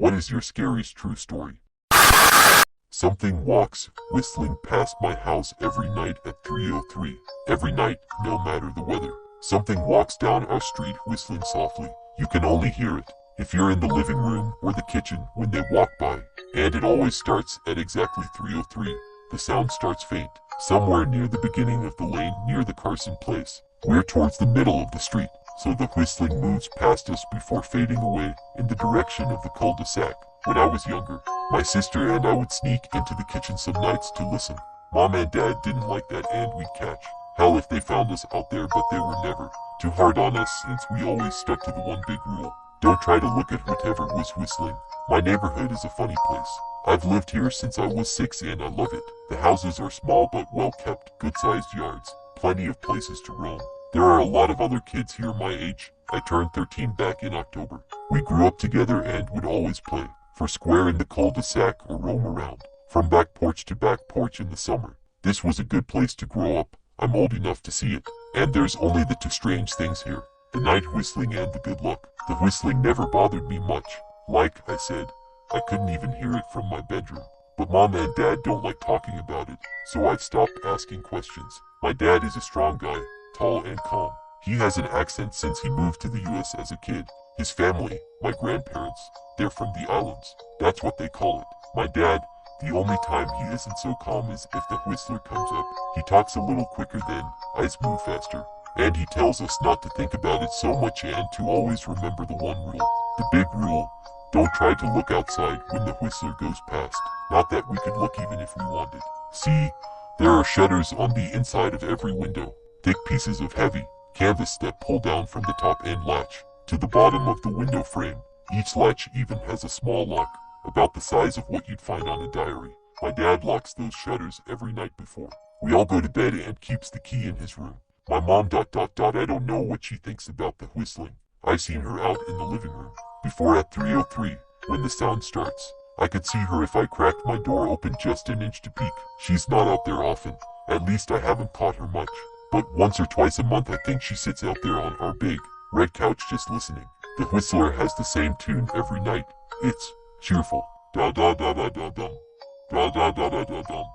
What is your scariest true story? Something walks, whistling past my house every night at 3:03. Every night, no matter the weather. Something walks down our street whistling softly. You can only hear it if you're in the living room or the kitchen when they walk by. And it always starts at exactly 3:03. The sound starts faint, somewhere near the beginning of the lane near the Carson place. We're towards the middle of the street, so the whistling moves past us before fading away in the direction of the cul-de-sac. When I was younger, my sister and I would sneak into the kitchen some nights to listen. Mom and Dad didn't like that and we'd catch hell if they found us out there, but they were never too hard on us since we always stuck to the one big rule. Don't try to look at whatever was whistling. My neighborhood is a funny place. I've lived here since I was 6 and I love it. The houses are small but well kept, good-sized yards, plenty of places to roam. There are a lot of other kids here my age. I turned 13 back in October. We grew up together and would always play for square in the cul-de-sac or roam around from back porch to back porch in the summer. This was a good place to grow up. I'm old enough to see it. And there's only the two strange things here: the night whistling and the good luck. The whistling never bothered me much. Like I said, I couldn't even hear it from my bedroom. But Mom and Dad don't like talking about it, so I stopped asking questions. My dad is a strong guy, tall and calm. He has an accent since he moved to the US as a kid. His family, my grandparents, they're from the islands. That's what they call it. My dad, the only time he isn't so calm is if the whistler comes up. He talks a little quicker then, eyes move faster. And he tells us not to think about it so much and to always remember the one rule. The big rule: don't try to look outside when the whistler goes past. Not that we could look even if we wanted. See, there are shutters on the inside of every window. Thick pieces of heavy canvas that pull down from the top and latch to the bottom of the window frame. Each latch even has a small lock, about the size of what you'd find on a diary. My dad locks those shutters every night before we all go to bed and keeps the key in his room. My mom ... I don't know what she thinks about the whistling. I've seen her out in the living room before at 3:03 when the sound starts. I could see her if I cracked my door open just an inch to peek. She's not out there often. At least I haven't caught her much. But once or twice a month I think she sits out there on our big red couch just listening. The whistler has the same tune every night. It's cheerful. Da da da da da dum. Da da da da da dum.